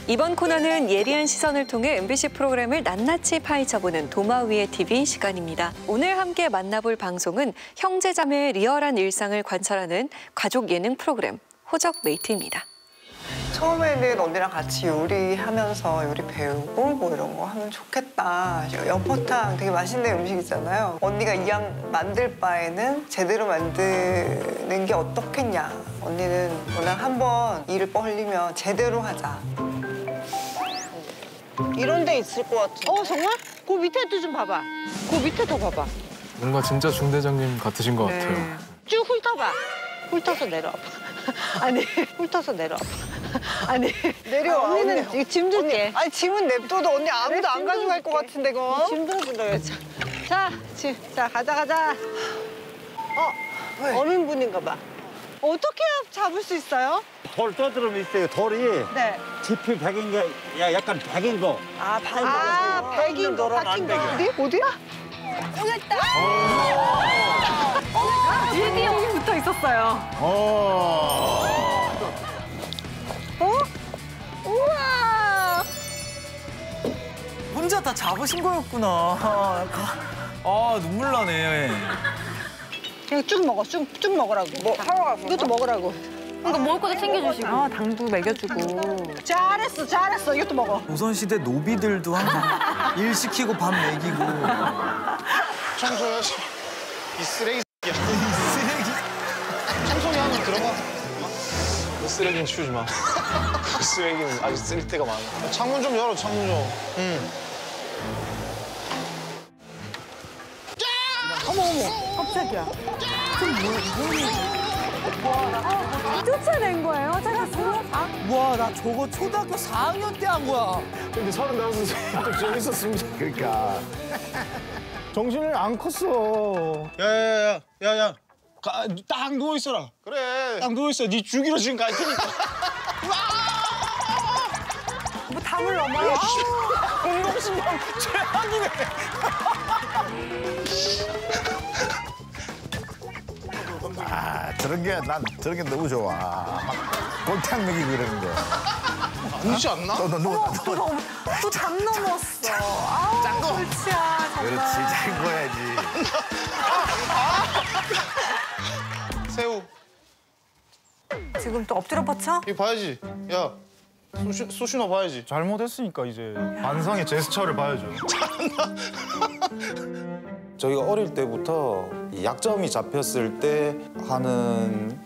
이번 코너는 예리한 시선을 통해 MBC 프로그램을 낱낱이 파헤쳐보는 도마 위의 TV 시간입니다. 오늘 함께 만나볼 방송은 형제자매의 리얼한 일상을 관찰하는 가족 예능 프로그램 호적 메이트입니다. 처음에는 언니랑 같이 요리하면서 요리 배우고 뭐 이런 거 하면 좋겠다. 연포탕 되게 맛있는 음식이잖아요. 언니가 이왕 만들 바에는 제대로 만드는 게 어떻겠냐. 언니는 워낙 한번 일을 벌리면 제대로 하자. 이런 데 있을 것 같은데. 정말? 그 밑에도 좀 봐봐. 그 밑에도 봐봐. 뭔가 진짜 중대장님 같으신 것 같아요. 쭉 훑어봐. 훑어서 내려와봐. 아니, 훑어서 내려와봐. 아니, 내려와. 언니는 언니. 짐 줄게. 아니 짐은 냅둬도 언니 아무도 안 가져갈 것 같은데 그거. 짐 들어준다 그랬죠. 자, 짐. 자, 가자. 왜? 어민분인가 봐. 어떻게 잡을 수 있어요? 돌 떠들어 있어요. 돌이 네. 지피 백인 게 약간 백인 거. 백인 거, 깎인 거. 어디야? 여기 있다. 뒤에 여기 붙어 있었어요. 우와. 혼자 다 잡으신 거였구나. 아, 눈물 나네. 그냥 쭉 먹어, 쭉 먹으라고. 뭐 하러 가고. 이것도 먹으라고. 그러니까 먹을 것도 챙겨주시고. 당도 먹여주고. 잘했어. 이것도 먹어. 조선시대 노비들도 항상 일 시키고 밥 먹이고. 청소해야지. 이 쓰레기 새끼야. 쓰레기. 청소기 하면 들어가. 그 쓰레기는 치우지 마. 그 쓰레기는 아직 쓸 데가 많아. 창문 좀 열어, 창문 좀. 깜짝이야. 쫓아낸 거예요? 찾았어? 와, 나 저거 초등학교 4학년 때 한 거야. 근데 35살 좀 재밌었으면 좋겠다. 그러니까. 정신을 안 컸어. 야야야. 딱 누워있어라. 그래. 딱 누워있어. 네 주기로 지금 갈 테니까. 뭐 담을 넘어요? 공공신방 최악이네. 저런 게 너무 좋아. 막 골탕 먹이고 그러는 거. 아니지 않나? 또 담 넘었어. 짠 거. 골치야, 정말. 그렇지, 잘 거야지. 새우. 지금 또 엎드려 뻗쳐? 이거 봐야지. 야, 수신호 봐야지. 잘못했으니까 이제 반성의 제스처를 봐야죠. 저희가 어릴 때부터 약점이 잡혔을 때 하는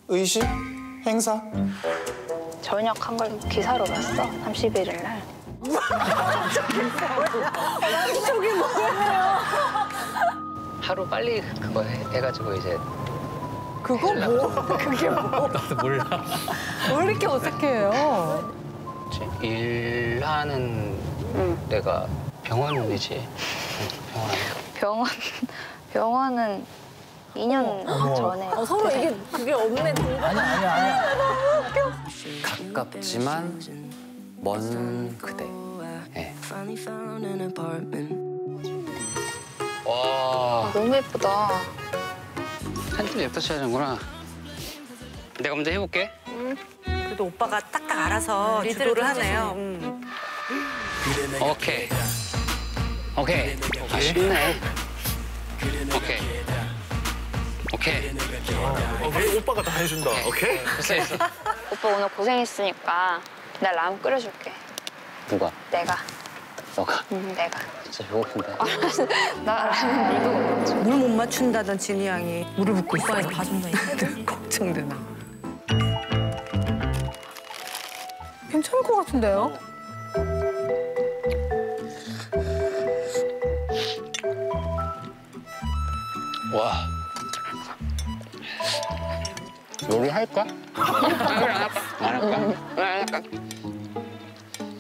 의식? 행사? 저녁한 걸 기사로 봤어. 31일 날. 저게 뭐예요? 하루 빨리 그거 해가지고 이제 그거 뭐? 그게 뭐? 나도 몰라. 왜 이렇게 어색해요? 일하는 데가 병원이지. 병원은 2년 전에. 서로 이게 그게 없네. 아니야. 가깝지만 먼 그대. 네. 와, 너무 예쁘다. 한참 예쁘셔야 하는구나. 내가 먼저 해볼게. 그래도 오빠가 딱딱 알아서 주도를 하네요. 오케이. 아, 쉽네. 오케이. 오빠가 다 해준다. 오케이? 됐어. 오빠 오늘 고생했으니까 나 라면 끓여줄게. 누가? 내가. 너가? 내가. 진짜 배고픈데. 나 라면 물도 못 먹지. 물 못 맞춘다던 진이 양이 물을 붓고 있어. 오빠에서 봐준다. 걱정되나. 괜찮을 것 같은데요? 와. 요리할까? 안 할까?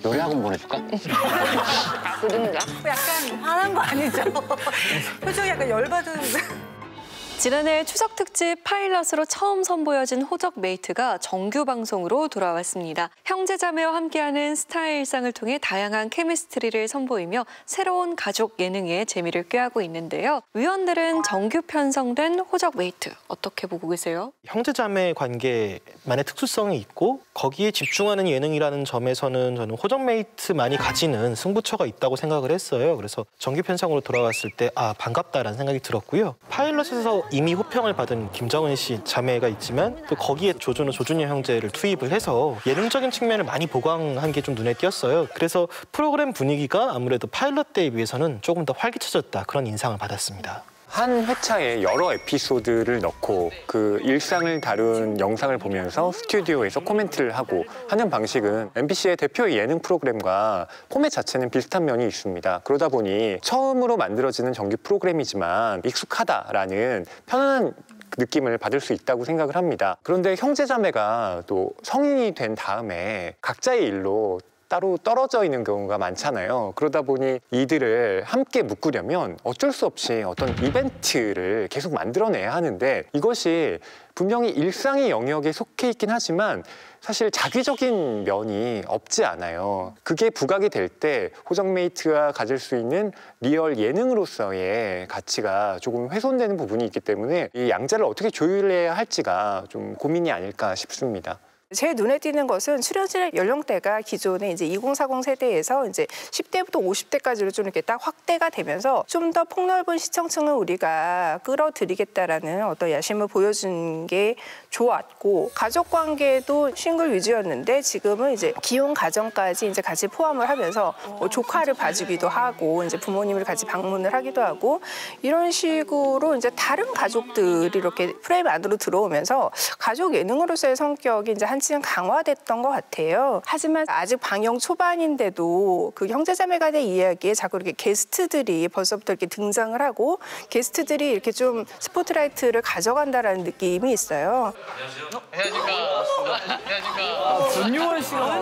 요리 학원 보내줄까? 그런가? 약간 화난 거 아니죠? 표정이 약간 열받은. 지난해 추석 특집 파일럿으로 처음 선보여진 호적 메이트가 정규 방송으로 돌아왔습니다. 형제자매와 함께하는 스타의 일상을 통해 다양한 케미스트리를 선보이며 새로운 가족 예능에 재미를 꾀하고 있는데요. 위원들은 정규 편성된 호적 메이트 어떻게 보고 계세요? 형제자매 관계만의 특수성이 있고 거기에 집중하는 예능이라는 점에서는 저는 호적 메이트만이 가지는 승부처가 있다고 생각을 했어요. 그래서 정규 편성으로 돌아왔을 때 반갑다라는 생각이 들었고요. 파일럿에서 이미 호평을 받은 김정은 씨 자매가 있지만 또 거기에 조준호, 조준현 형제를 투입을 해서 예능적인 측면을 많이 보강한 게 좀 눈에 띄었어요. 그래서 프로그램 분위기가 아무래도 파일럿 때에 비해서는 조금 더 활기쳐졌다 그런 인상을 받았습니다. 한 회차에 여러 에피소드를 넣고 그 일상을 다룬 영상을 보면서 스튜디오에서 코멘트를 하고 하는 방식은 MBC의 대표 예능 프로그램과 포맷 자체는 비슷한 면이 있습니다. 그러다 보니 처음으로 만들어지는 정규 프로그램이지만 익숙하다라는 편안한 느낌을 받을 수 있다고 생각을 합니다. 그런데 형제자매가 또 성인이 된 다음에 각자의 일로 따로 떨어져 있는 경우가 많잖아요. 그러다 보니 이들을 함께 묶으려면 어쩔 수 없이 어떤 이벤트를 계속 만들어내야 하는데 이것이 분명히 일상의 영역에 속해 있긴 하지만 사실 자기적인 면이 없지 않아요. 그게 부각이 될 때 호적메이트가 가질 수 있는 리얼 예능으로서의 가치가 조금 훼손되는 부분이 있기 때문에 이 양자를 어떻게 조율해야 할지가 좀 고민이 아닐까 싶습니다. 제 눈에 띄는 것은 출연진 연령대가 기존의 이제 2040 세대에서 이제 10대부터 50대까지로 좀 이렇게 딱 확대가 되면서 좀 더 폭넓은 시청층을 우리가 끌어들이겠다라는 어떤 야심을 보여준 게 좋았고 가족 관계도 싱글 위주였는데 지금은 이제 기혼 가정까지 이제 같이 포함을 하면서 뭐 조카를 봐주기도 하고 이제 부모님을 같이 방문을 하기도 하고 이런 식으로 이제 다른 가족들이 이렇게 프레임 안으로 들어오면서 가족 예능으로서의 성격이 이제 한층 강화됐던 것 같아요. 하지만 아직 방영 초반인데도 그 형제자매 간의 이야기에 자꾸 이렇게 게스트들이 벌써부터 이렇게 등장을 하고 게스트들이 이렇게 좀 스포트라이트를 가져간다라는 느낌이 있어요. 안녕하십니까. 전유원 씨가.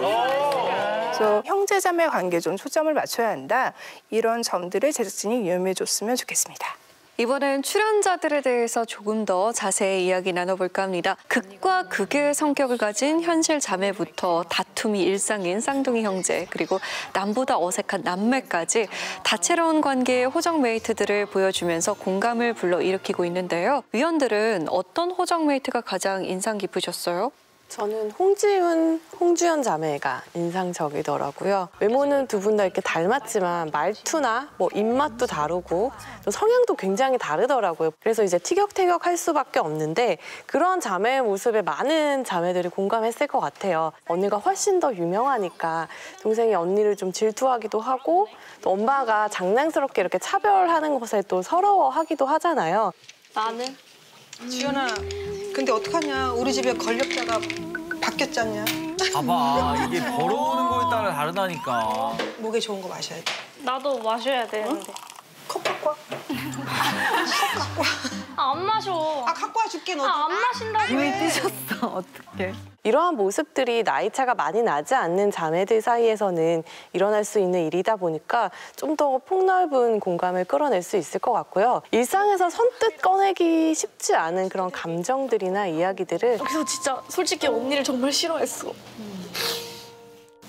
그래서 형제자매 관계에 좀 초점을 맞춰야 한다. 이런 점들을 제작진이 유념해줬으면 좋겠습니다. 이번엔 출연자들에 대해서 조금 더 자세히 이야기 나눠볼까 합니다. 극과 극의 성격을 가진 현실 자매부터 다툼이 일상인 쌍둥이 형제, 그리고 남보다 어색한 남매까지 다채로운 관계의 호적 메이트들을 보여주면서 공감을 불러일으키고 있는데요. 위원들은 어떤 호적 메이트가 가장 인상 깊으셨어요? 저는 홍지훈, 홍주연 자매가 인상적이더라고요. 외모는 두 분 다 이렇게 닮았지만 말투나 뭐 입맛도 다르고 또 성향도 굉장히 다르더라고요. 그래서 이제 티격태격할 수밖에 없는데 그런 자매의 모습에 많은 자매들이 공감했을 것 같아요. 언니가 훨씬 더 유명하니까 동생이 언니를 좀 질투하기도 하고 또 엄마가 장난스럽게 이렇게 차별하는 것에 또 서러워하기도 하잖아요. 나는? 지연아, 근데 어떡하냐. 우리 집에 권력자가 바뀌었지 않냐? 봐봐, 이게 벌어오는 거에 따라 다르다니까. 목에 좋은 거 마셔야 돼. 나도 마셔야 되는데. 컵 갖고 와. 컵 갖고 와. 안 마셔. 갖고 와 줄게, 너도. 안 마신다고. 이미 삐졌어, 어떡해. 이러한 모습들이 나이차가 많이 나지 않는 자매들 사이에서는 일어날 수 있는 일이다 보니까 좀 더 폭넓은 공감을 끌어낼 수 있을 것 같고요. 일상에서 선뜻 꺼내기 쉽지 않은 그런 감정들이나 이야기들을 그래서 진짜 솔직히 언니를 정말 싫어했어.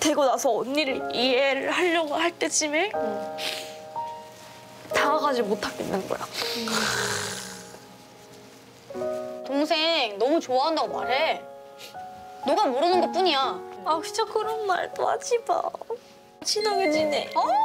되고 나서 언니를 이해를 하려고 할 때쯤에 다가가지 못하겠는 거야. 동생 너무 좋아한다고 말해. 너가 모르는 것뿐이야. 아 진짜 그런 말도 하지 마. 친하게 지내. 뭐야.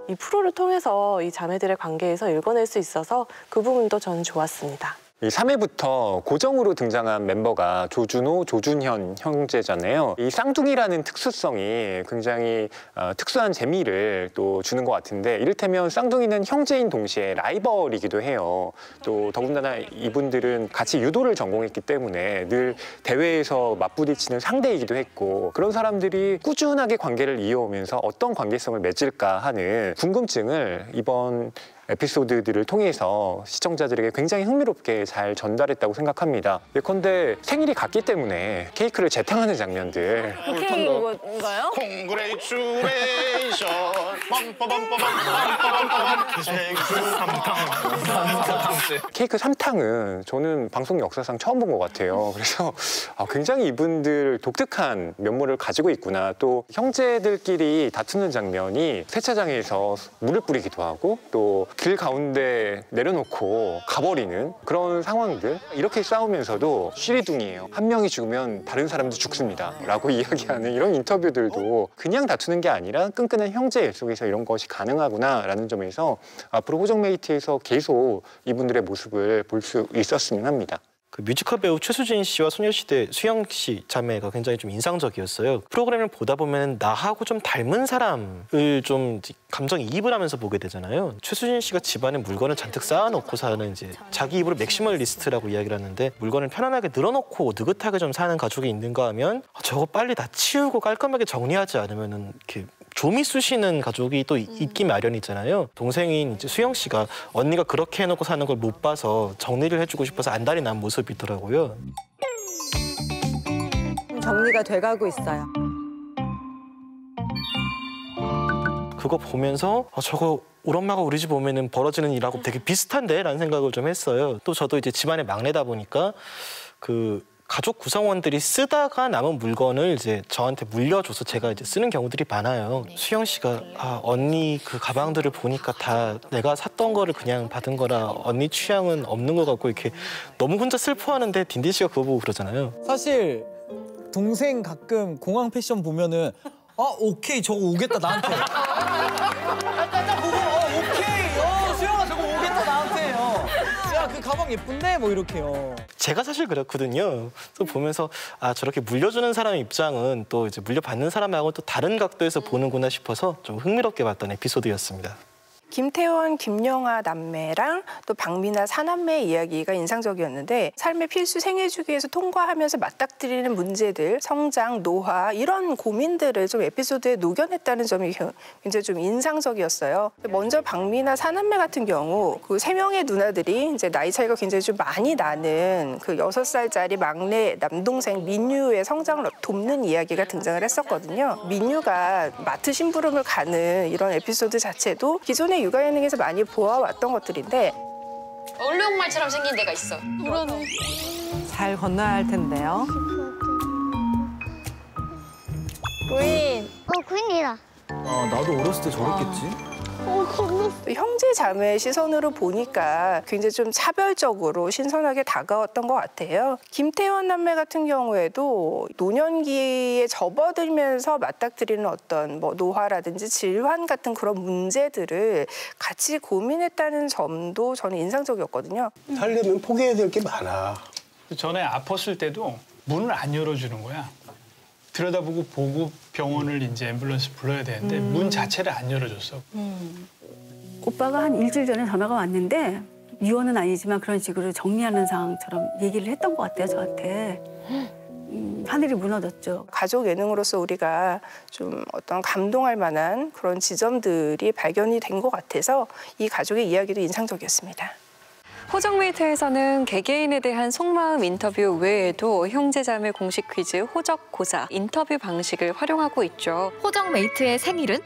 이 프로를 통해서 이 자매들의 관계에서 읽어낼 수 있어서 그 부분도 저는 좋았습니다. 이 3회부터 고정으로 등장한 멤버가 조준호, 조준현 형제잖아요. 이 쌍둥이라는 특수성이 굉장히 특수한 재미를 또 주는 것 같은데 이를테면 쌍둥이는 형제인 동시에 라이벌이기도 해요. 또 더군다나 이분들은 같이 유도를 전공했기 때문에 늘 대회에서 맞부딪히는 상대이기도 했고 그런 사람들이 꾸준하게 관계를 이어오면서 어떤 관계성을 맺을까 하는 궁금증을 이번 에피소드들을 통해서 시청자들에게 굉장히 흥미롭게 잘 전달했다고 생각합니다. 예컨대 생일이 같기 때문에 케이크를 재탕하는 장면들. 케이크인가요? Congratulation. 케이크 3탕은 저는 방송 역사상 처음 본 것 같아요. 그래서 굉장히 이분들 독특한 면모를 가지고 있구나. 또 형제들끼리 다투는 장면이 세차장에서 물을 뿌리기도 하고 또 길 가운데 내려놓고 가버리는 그런 상황들. 이렇게 싸우면서도 쉬리둥이에요. 한 명이 죽으면 다른 사람도 죽습니다 라고 이야기하는 이런 인터뷰들도 그냥 다투는 게 아니라 끈끈한 형제 속에서 이런 것이 가능하구나 라는 점에서 앞으로 호정메이트에서 계속 이분들의 모습을 볼 수 있었으면 합니다. 그 뮤지컬 배우 최수진 씨와 소녀시대 수영 씨 자매가 굉장히 좀 인상적이었어요. 프로그램을 보다 보면 나하고 좀 닮은 사람을 좀 감정이입을 하면서 보게 되잖아요. 최수진 씨가 집안에 물건을 잔뜩 쌓아놓고 사는 이제 자기 입으로 맥시멀리스트라고 이야기를 하는데 물건을 편안하게 늘어놓고 느긋하게 좀 사는 가족이 있는가 하면 저거 빨리 다 치우고 깔끔하게 정리하지 않으면은 이렇게 좀이 쑤시는 가족이 또 있기 마련이잖아요. 동생인 이제 수영 씨가 언니가 그렇게 해놓고 사는 걸 못 봐서 정리를 해주고 싶어서 안달이 난 모습이더라고요. 정리가 돼가고 있어요. 그거 보면서 저거 우리 엄마가 우리 집 오면은 벌어지는 일하고 되게 비슷한데? 라는 생각을 좀 했어요. 또 저도 이제 집안의 막내다 보니까 그 가족 구성원들이 쓰다가 남은 물건을 이제 저한테 물려줘서 제가 이제 쓰는 경우들이 많아요. 수영 씨가 언니 그 가방들을 보니까 다 내가 샀던 거를 그냥 받은 거라 언니 취향은 없는 것 같고 이렇게 너무 혼자 슬퍼하는데 딘딘 씨가 그거 보고 그러잖아요. 사실 동생 가끔 공항 패션 보면은 오케이 저거 오겠다 나한테. 딱 보고 오케이 수영아 저거 오겠다 나한테. 야 그 가방 예쁜데 뭐 이렇게요. 제가 사실 그랬거든요. 또 보면서 저렇게 물려주는 사람의 입장은 또 이제 물려받는 사람하고 또 다른 각도에서 보는구나 싶어서 좀 흥미롭게 봤던 에피소드였습니다. 김태원, 김영아 남매랑 또 박미나 사남매의 이야기가 인상적이었는데 삶의 필수 생애 주기에서 통과하면서 맞닥뜨리는 문제들, 성장, 노화 이런 고민들을 좀 에피소드에 녹여냈다는 점이 굉장히 좀 인상적이었어요. 먼저 박미나 사남매 같은 경우 그 3명의 누나들이 이제 나이 차이가 굉장히 좀 많이 나는 그 6살짜리 막내 남동생 민유의 성장을 돕는 이야기가 등장을 했었거든요. 민유가 마트 심부름을 가는 이런 에피소드 자체도 기존의 육아 예능에서 많이 보아왔던 것들인데 얼룩말처럼 생긴 데가 있어. 그러네. 잘 건너야 할 텐데요. 구인. 구인이다. 나도 어렸을 때 저랬겠지. 형제 자매의 시선으로 보니까 굉장히 좀 차별적으로 신선하게 다가왔던 것 같아요. 김태원 남매 같은 경우에도 노년기에 접어들면서 맞닥뜨리는 어떤 뭐 노화라든지 질환 같은 그런 문제들을 같이 고민했다는 점도 저는 인상적이었거든요. 살려면 포기해야 될 게 많아. 전에 아팠을 때도 문을 안 열어주는 거야. 들여다보고 보고 병원을 이제 앰뷸런스 불러야 되는데 문 자체를 안 열어줬어. 오빠가 한 일주일 전에 전화가 왔는데 미워는 아니지만 그런 식으로 정리하는 상황처럼 얘기를 했던 것 같아요, 저한테. 하늘이 무너졌죠. 가족 예능으로서 우리가 좀 어떤 감동할 만한 그런 지점들이 발견이 된 것 같아서 이 가족의 이야기도 인상적이었습니다. 호정메이트에서는 개개인에 대한 속마음 인터뷰 외에도 형제자매 공식 퀴즈 호적고사 인터뷰 방식을 활용하고 있죠. 호정메이트의 생일은?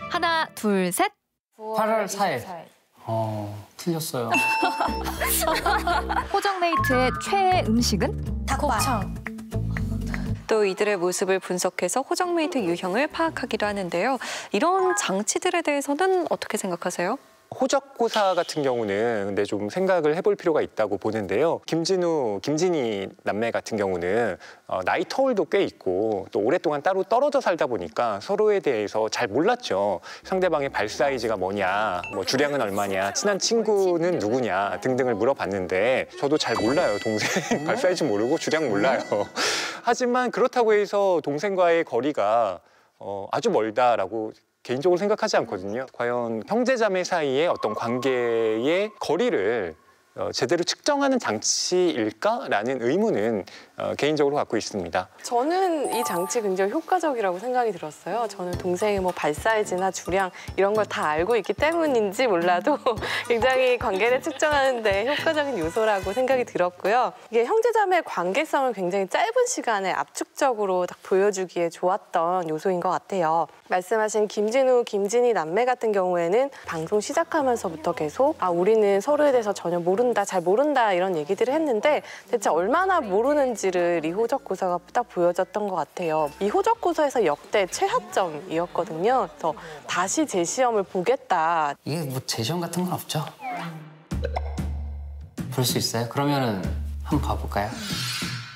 하나, 둘, 셋. 8월 4일. 틀렸어요. 호정메이트의 최애 음식은? 곱창. 또 이들의 모습을 분석해서 호정메이트 유형을 파악하기도 하는데요. 이런 장치들에 대해서는 어떻게 생각하세요? 호적고사 같은 경우는 근데 좀 생각을 해볼 필요가 있다고 보는데요. 김진우, 김진희 남매 같은 경우는 나이 터울도 꽤 있고 또 오랫동안 따로 떨어져 살다 보니까 서로에 대해서 잘 몰랐죠. 상대방의 발 사이즈가 뭐냐, 뭐 주량은 얼마냐, 친한 친구는 누구냐 등등을 물어봤는데 저도 잘 몰라요. 동생 발 사이즈 모르고 주량 몰라요. 하지만 그렇다고 해서 동생과의 거리가 아주 멀다라고 개인적으로 생각하지 않거든요. 과연 형제자매 사이의 어떤 관계의 거리를 제대로 측정하는 장치일까라는 의문은 개인적으로 갖고 있습니다. 저는 이 장치 굉장히 효과적이라고 생각이 들었어요. 저는 동생의 뭐 발 사이즈나 주량 이런 걸 다 알고 있기 때문인지 몰라도 굉장히 관계를 측정하는 데 효과적인 요소라고 생각이 들었고요. 이게 형제자매 관계성을 굉장히 짧은 시간에 압축적으로 딱 보여주기에 좋았던 요소인 것 같아요. 말씀하신 김진우, 김진희 남매 같은 경우에는 방송 시작하면서부터 계속 우리는 서로에 대해서 전혀 모른다, 잘 모른다 이런 얘기들을 했는데 대체 얼마나 모르는지를 이 호적고서가 딱 보여줬던 것 같아요. 이 호적고서에서 역대 최하점이었거든요. 그래서 다시 재시험을 보겠다. 이게 뭐 재시험 같은 건 없죠? 볼 수 있어요? 그러면은 한번 봐볼까요?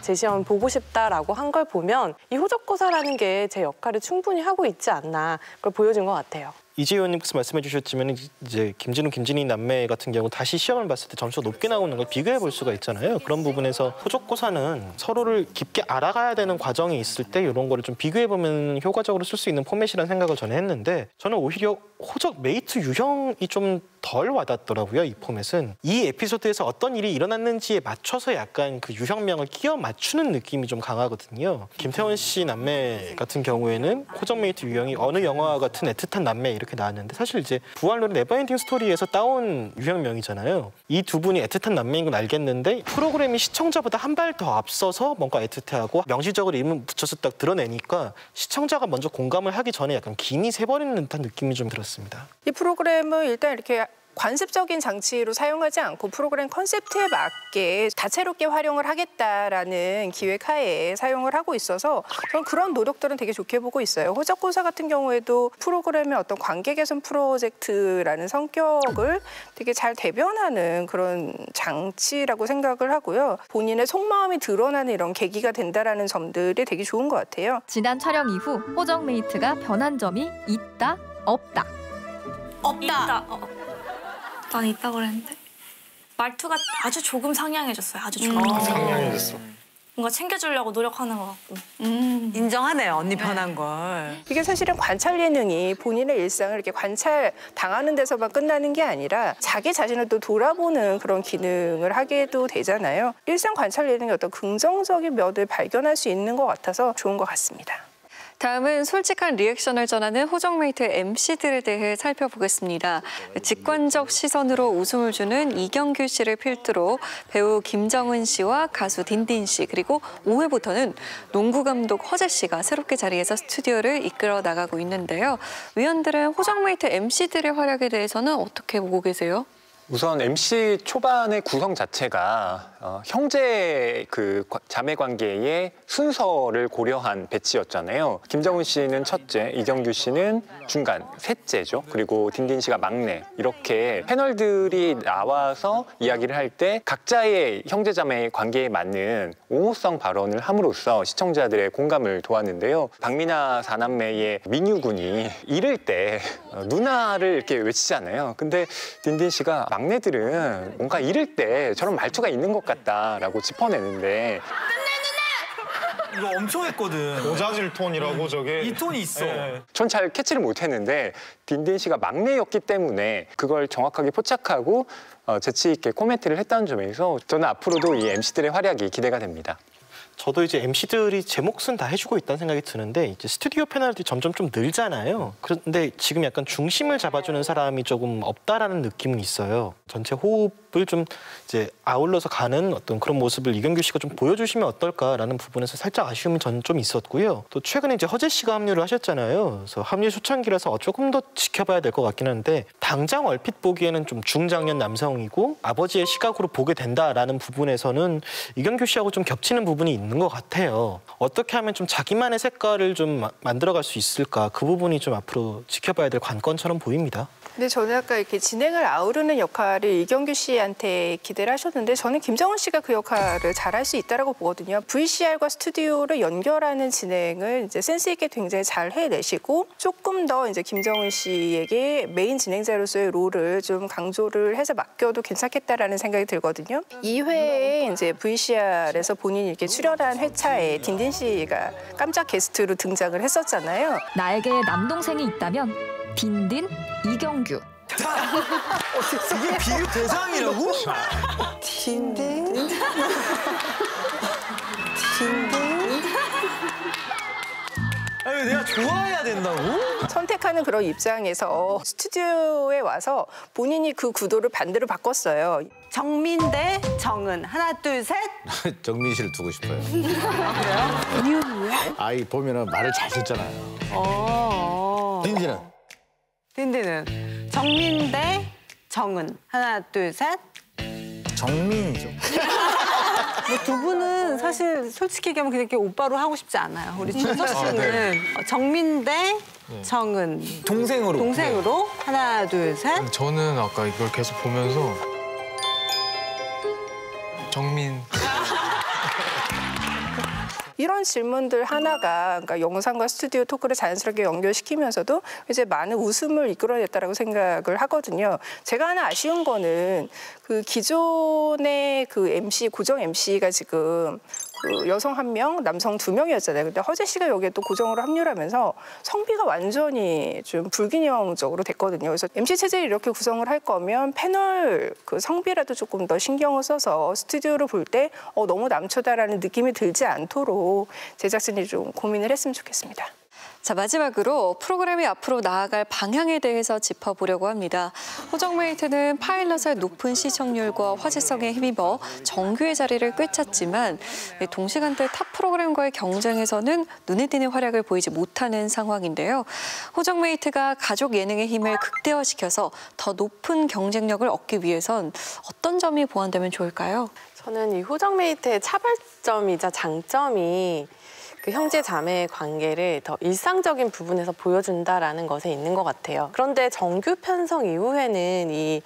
재시험을 보고 싶다라고 한 걸 보면 이 호적고사라는 게 제 역할을 충분히 하고 있지 않나 그걸 보여준 것 같아요. 이재 의원님께서 말씀해 주셨지만 이제 김진우, 김진희 남매 같은 경우 다시 시험을 봤을 때 점수가 높게 나오는 걸 비교해 볼 수가 있잖아요. 그런 부분에서 호적고사는 서로를 깊게 알아가야 되는 과정이 있을 때 이런 거를 좀 비교해 보면 효과적으로 쓸 수 있는 포맷이라는 생각을 저는 했는데 저는 오히려 호적 메이트 유형이 좀 덜 와닿더라고요. 이 포맷은. 이 에피소드에서 어떤 일이 일어났는지에 맞춰서 약간 그 유형명을 끼워 맞추는 느낌이 좀 강하거든요. 김태원 씨 남매 같은 경우에는 호적 메이트 유형이 어느 영화 같은 애틋한 남매 이렇게 나왔는데 사실 이제 부활놀이 네버엔딩 스토리에서 따온 유형명이잖아요. 이 두 분이 애틋한 남매인 건 알겠는데 프로그램이 시청자보다 한 발 더 앞서서 뭔가 애틋해하고 명시적으로 이름 붙여서 딱 드러내니까 시청자가 먼저 공감을 하기 전에 약간 김이 새버리는 듯한 느낌이 좀 들었습니다. 이 프로그램은 일단 이렇게 관습적인 장치로 사용하지 않고 프로그램 컨셉트에 맞게 다채롭게 활용을 하겠다라는 기획하에 사용을 하고 있어서 저는 그런 노력들은 되게 좋게 보고 있어요. 호적고사 같은 경우에도 프로그램의 어떤 관계 개선 프로젝트라는 성격을 되게 잘 대변하는 그런 장치라고 생각을 하고요. 본인의 속마음이 드러나는 이런 계기가 된다라는 점들이 되게 좋은 것 같아요. 지난 촬영 이후 호적메이트가 변한 점이 있다, 없다. 없다. 난 있다고 그랬는데 말투가 아주 조금 상냥해졌어요. 아주 조금. 상냥해졌어. 뭔가 챙겨주려고 노력하는 것 같고. 인정하네요. 언니 변한 걸. 이게 사실은 관찰 예능이 본인의 일상을 이렇게 관찰 당하는 데서만 끝나는 게 아니라 자기 자신을 또 돌아보는 그런 기능을 하게도 되잖아요. 일상 관찰 예능의 어떤 긍정적인 면을 발견할 수 있는 것 같아서 좋은 것 같습니다. 다음은 솔직한 리액션을 전하는 호적메이트 MC들에 대해 살펴보겠습니다. 직관적 시선으로 웃음을 주는 이경규 씨를 필두로 배우 김정은 씨와 가수 딘딘 씨 그리고 5회부터는 농구 감독 허재 씨가 새롭게 자리해서 스튜디오를 이끌어 나가고 있는데요. 위원들은 호적메이트 MC들의 활약에 대해서는 어떻게 보고 계세요? 우선 MC 초반의 구성 자체가 형제 그 자매 관계의 순서를 고려한 배치였잖아요. 김정은 씨는 첫째, 이경규 씨는 중간, 셋째죠. 그리고 딘딘 씨가 막내. 이렇게 패널들이 나와서 이야기를 할 때 각자의 형제 자매 관계에 맞는 옹호성 발언을 함으로써 시청자들의 공감을 도왔는데요. 박미나 사남매의 민유 군이 이럴 때 누나를 이렇게 외치잖아요. 근데 딘딘 씨가 막내들은 뭔가 이럴 때 저런 말투가 있는 것 같다라고 짚어내는데 이거 엄청 했거든. 고자질 톤이라고 저게. 이 톤이 있어. 전 잘 캐치를 못했는데 딘딘 씨가 막내였기 때문에 그걸 정확하게 포착하고 재치 있게 코멘트를 했다는 점에서 저는 앞으로도 이 MC들의 활약이 기대가 됩니다. 저도 이제 MC들이 제 몫은 다 해주고 있다는 생각이 드는데 이제 스튜디오 패널들이 점점 좀 늘잖아요. 그런데 지금 약간 중심을 잡아주는 사람이 조금 없다라는 느낌은 있어요. 전체 호흡을 좀 이제 아울러서 가는 어떤 그런 모습을 이경규 씨가 좀 보여주시면 어떨까라는 부분에서 살짝 아쉬움이 저는 좀 있었고요. 또 최근에 이제 허재 씨가 합류를 하셨잖아요. 그래서 합류 초창기라서 조금 더 지켜봐야 될 것 같긴 한데 당장 얼핏 보기에는 좀 중장년 남성이고 아버지의 시각으로 보게 된다라는 부분에서는 이경규 씨하고 좀 겹치는 부분이 있는 것 같아요. 어떻게 하면 좀 자기만의 색깔을 좀 만들어갈 수 있을까? 그 부분이 좀 앞으로 지켜봐야 될 관건처럼 보입니다. 근데 저는 아까 이렇게 진행을 아우르는 역할을 이경규 씨한테 기대를 하셨는데 저는 김정은 씨가 그 역할을 잘할 수 있다라고 보거든요. VCR과 스튜디오를 연결하는 진행을 이제 센스 있게 굉장히 잘 해내시고 조금 더 이제 김정은 씨에게 메인 진행자로서의 롤을 좀 강조를 해서 맡겨도 괜찮겠다라는 생각이 들거든요. 2회에 이제 VCR에서 본인이 이렇게 출연한 회차에 딘딘 씨가 깜짝 게스트로 등장을 했었잖아요. 나에게 남동생이 있다면 딘딘, 이경규. 이게 비교 대상이라고? 딘딘. 아니 내가 좋아해야 된다고? 선택하는 그런 입장에서 스튜디오에 와서 본인이 그 구도를 반대로 바꿨어요. 정민 대 정은. 하나, 둘, 셋. 정민 씨를 두고 싶어요. 그래요? 이유는요? 아이 보면은 말을 잘 듣잖아요. 딘딘은? 딘딘은 정민 대 정은. 하나, 둘, 셋. 정민이죠. 뭐 두 분은 사실 솔직히 얘기하면 그렇게 오빠로 하고 싶지 않아요. 우리 준서 씨는 네. 정민 대 정은. 동생으로. 동생으로. 하나, 둘, 셋. 저는 아까 이걸 계속 보면서 정민. 이런 질문들 하나가 그러니까 영상과 스튜디오 토크를 자연스럽게 연결시키면서도 이제 많은 웃음을 이끌어냈다라고 생각을 하거든요. 제가 하나 아쉬운 거는 그 기존의 그 MC 고정 MC가 지금 그 여성 1명, 남성 2명이었잖아요. 근데 허재 씨가 여기에 또 고정으로 합류를 하면서 성비가 완전히 좀 불균형적으로 됐거든요. 그래서 MC 체제를 이렇게 구성을 할 거면 패널 그 성비라도 조금 더 신경을 써서 스튜디오를 볼 때 너무 남초다라는 느낌이 들지 않도록 제작진이 좀 고민을 했으면 좋겠습니다. 자, 마지막으로 프로그램이 앞으로 나아갈 방향에 대해서 짚어보려고 합니다. 호정메이트는 파일럿의 높은 시청률과 화제성에 힘입어 정규의 자리를 꿰찼지만 동시간대 탑 프로그램과의 경쟁에서는 눈에 띄는 활약을 보이지 못하는 상황인데요. 호정메이트가 가족 예능의 힘을 극대화시켜서 더 높은 경쟁력을 얻기 위해선 어떤 점이 보완되면 좋을까요? 저는 이 호정메이트의 차별점이자 장점이 그 형제 자매의 관계를 더 일상적인 부분에서 보여준다라는 것에 있는 것 같아요. 그런데 정규 편성 이후에는 이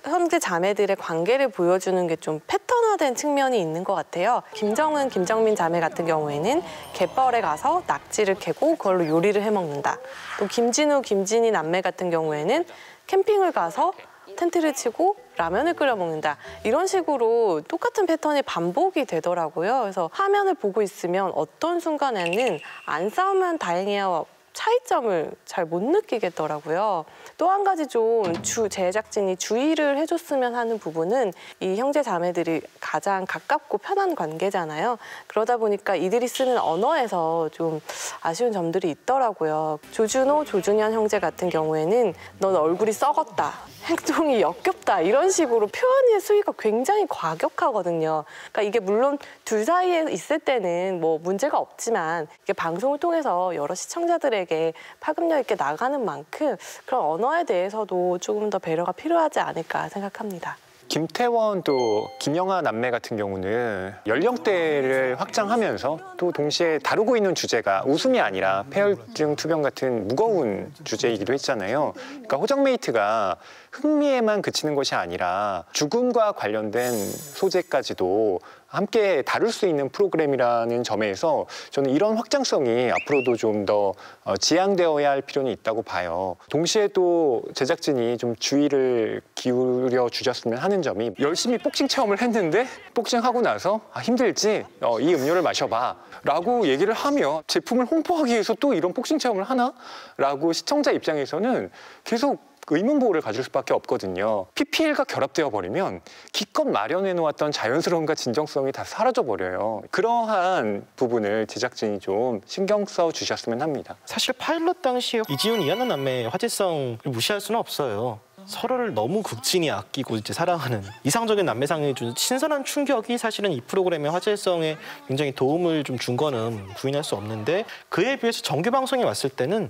형제 자매들의 관계를 보여주는 게 좀 패턴화된 측면이 있는 것 같아요. 김정은, 김정민 자매 같은 경우에는 갯벌에 가서 낙지를 캐고 그걸로 요리를 해먹는다. 또 김진우, 김진희 남매 같은 경우에는 캠핑을 가서 텐트를 치고 라면을 끓여 먹는다. 이런 식으로 똑같은 패턴이 반복이 되더라고요. 그래서 화면을 보고 있으면 어떤 순간에는 안 싸우면 다행이야 차이점을 잘 못 느끼겠더라고요. 또 한 가지 좀 제작진이 주의를 해줬으면 하는 부분은 이 형제 자매들이 가장 가깝고 편한 관계잖아요. 그러다 보니까 이들이 쓰는 언어에서 좀 아쉬운 점들이 있더라고요. 조준호, 조준현 형제 같은 경우에는 넌 얼굴이 썩었다, 행동이 역겹다 이런 식으로 표현의 수위가 굉장히 과격하거든요. 그러니까 이게 물론 둘 사이에 있을 때는 뭐 문제가 없지만 이게 방송을 통해서 여러 시청자들에게 파급력 있게 나가는 만큼 그런 언어에 대해서도 조금 더 배려가 필요하지 않을까 생각합니다. 김태원도 김영하 남매 같은 경우는 연령대를 확장하면서 또 동시에 다루고 있는 주제가 웃음이 아니라 폐혈증 투병 같은 무거운 주제이기도 했잖아요. 그러니까 호정메이트가 흥미에만 그치는 것이 아니라 죽음과 관련된 소재까지도 함께 다룰 수 있는 프로그램이라는 점에서 저는 이런 확장성이 앞으로도 좀 더 지향되어야 할 필요는 있다고 봐요. 동시에 또 제작진이 좀 주의를 기울여 주셨으면 하는 점이 열심히 복싱 체험을 했는데 복싱하고 나서 힘들지? 이 음료를 마셔봐 라고 얘기를 하며 제품을 홍보하기 위해서 또 이런 복싱 체험을 하나? 라고 시청자 입장에서는 계속 의문보호를 가질 수밖에 없거든요. PPL과 결합되어 버리면 기껏 마련해 놓았던 자연스러움과 진정성이 다 사라져 버려요. 그러한 부분을 제작진이 좀 신경 써 주셨으면 합니다. 사실 파일럿 당시에 이지훈, 이하나 남매의 화제성을 무시할 수는 없어요. 서로를 너무 극진히 아끼고 이제 사랑하는 이상적인 남매상이 준 신선한 충격이 사실은 이 프로그램의 화제성에 굉장히 도움을 좀 준 거는 부인할 수 없는데, 그에 비해서 정규 방송에 왔을 때는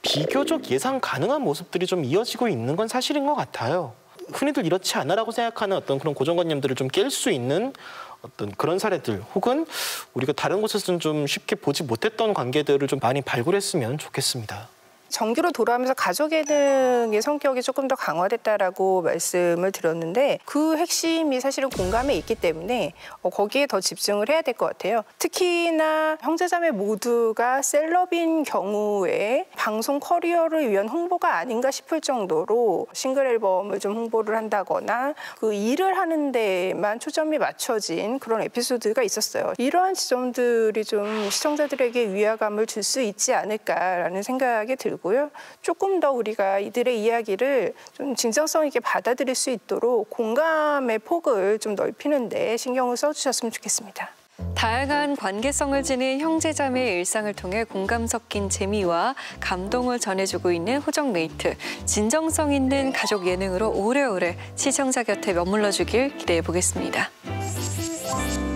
비교적 예상 가능한 모습들이 좀 이어지고 있는 건 사실인 것 같아요. 흔히들 이렇지 않아라고 생각하는 어떤 그런 고정관념들을 좀 깰 수 있는 어떤 그런 사례들, 혹은 우리가 다른 곳에서는 좀 쉽게 보지 못했던 관계들을 좀 많이 발굴했으면 좋겠습니다. 정규로 돌아오면서 가족 예능의 성격이 조금 더 강화됐다라고 말씀을 드렸는데, 그 핵심이 사실은 공감에 있기 때문에 거기에 더 집중을 해야 될 것 같아요. 특히나 형제자매 모두가 셀럽인 경우에 방송 커리어를 위한 홍보가 아닌가 싶을 정도로 싱글 앨범을 좀 홍보를 한다거나 그 일을 하는 데만 초점이 맞춰진 그런 에피소드가 있었어요. 이러한 지점들이 좀 시청자들에게 위화감을 줄 수 있지 않을까라는 생각이 들고 들고요. 조금 더 우리가 이들의 이야기를 좀 진정성 있게 받아들일 수 있도록 공감의 폭을 좀 넓히는데 신경을 써주셨으면 좋겠습니다. 다양한 관계성을 지닌 형제자매의 일상을 통해 공감 섞인 재미와 감동을 전해주고 있는 호정메이트. 진정성 있는 가족 예능으로 오래오래 시청자 곁에 머물러주길 기대해 보겠습니다.